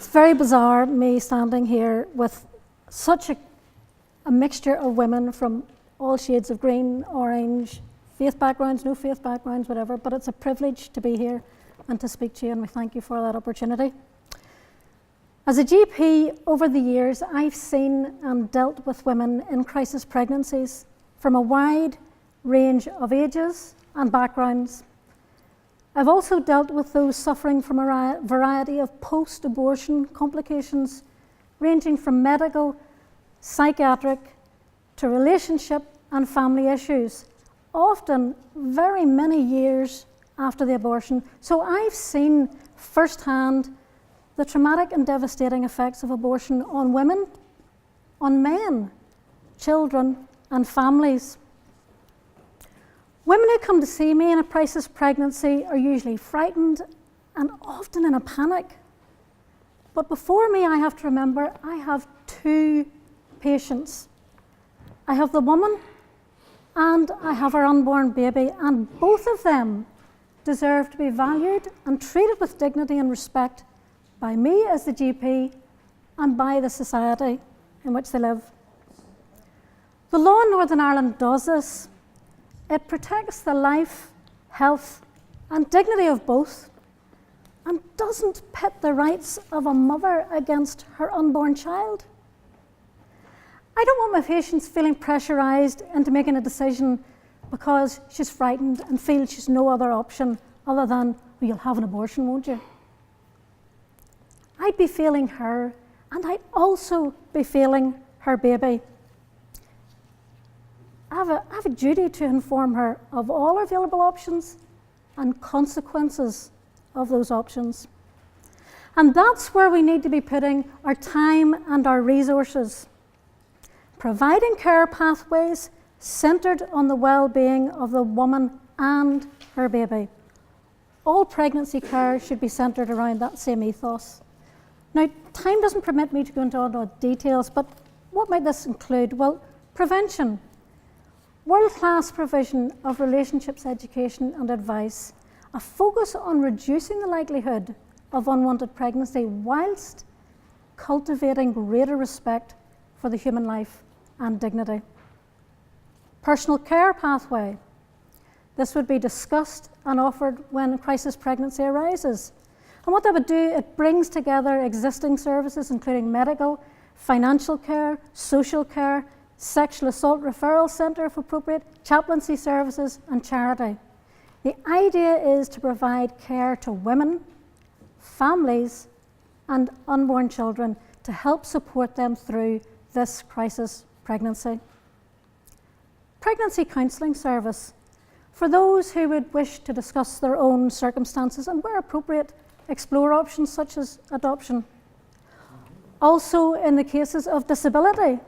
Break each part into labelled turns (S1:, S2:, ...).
S1: It's very bizarre, me standing here with such a mixture of women from all shades of green, orange, faith backgrounds, no faith backgrounds, whatever, but it's a privilege to be here and to speak to you, and we thank you for that opportunity. As a GP, over the years, I've seen and dealt with women in crisis pregnancies from a wide range of ages and backgrounds. I've also dealt with those suffering from a variety of post-abortion complications, ranging from medical, psychiatric, to relationship and family issues, often very many years after the abortion. So I've seen firsthand the traumatic and devastating effects of abortion on women, on men, children, and families. Women who come to see me in a crisis pregnancy are usually frightened and often in a panic. But before me, I have to remember I have two patients. I have the woman and I have her unborn baby, and both of them deserve to be valued and treated with dignity and respect by me as the GP and by the society in which they live. The law in Northern Ireland does this. It protects the life, health, and dignity of both, and doesn't pit the rights of a mother against her unborn child. I don't want my patients feeling pressurised into making a decision because she's frightened and feels she's no other option other than, well, you'll have an abortion, won't you? I'd be feeling her, and I'd also be feeling her baby. I have a duty to inform her of all available options and consequences of those options. And that's where we need to be putting our time and our resources. Providing care pathways centred on the well-being of the woman and her baby. All pregnancy care should be centred around that same ethos. Now, time doesn't permit me to go into all the details, but what might this include? Well, prevention. World-class provision of relationships education and advice, a focus on reducing the likelihood of unwanted pregnancy whilst cultivating greater respect for the human life and dignity. Personal care pathway. This would be discussed and offered when crisis pregnancy arises. And what that would do, it brings together existing services including medical, financial care, social care, sexual assault referral centre if appropriate, chaplaincy services and charity. The idea is to provide care to women, families and unborn children to help support them through this crisis pregnancy. Pregnancy counselling service for those who would wish to discuss their own circumstances and, where appropriate, explore options such as adoption. Also, in the cases of disability,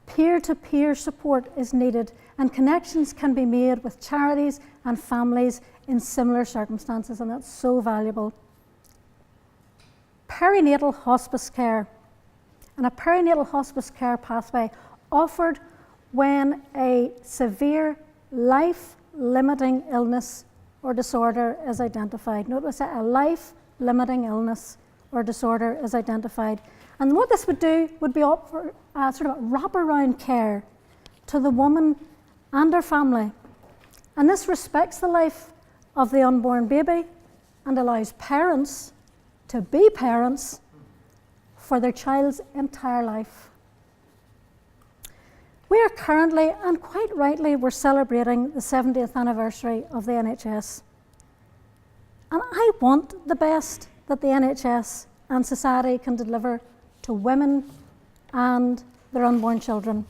S1: peer-to-peer support is needed, and connections can be made with charities and families in similar circumstances, and that's so valuable. Perinatal hospice care, and a perinatal hospice care pathway offered when a severe life-limiting illness or disorder is identified. Notice that, a life-limiting illness or disorder is identified. And what this would do would be offer sort of wraparound care to the woman and her family. And this respects the life of the unborn baby and allows parents to be parents for their child's entire life. We are currently, and quite rightly, we're celebrating the 70th anniversary of the NHS. And I want the best that the NHS and society can deliver to women and their unborn children.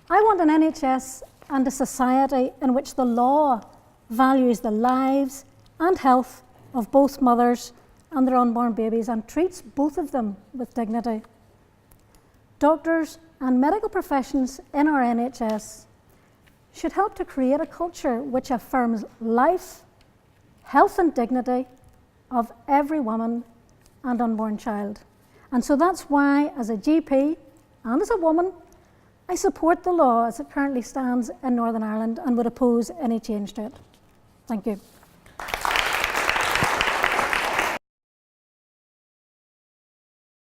S1: I want an NHS and a society in which the law values the lives and health of both mothers and their unborn babies and treats both of them with dignity. Doctors and medical professions in our NHS should help to create a culture which affirms life, health and dignity of every woman and unborn child. And so that's why, as a GP and as a woman, I support the law as it currently stands in Northern Ireland and would oppose any change to it. Thank you.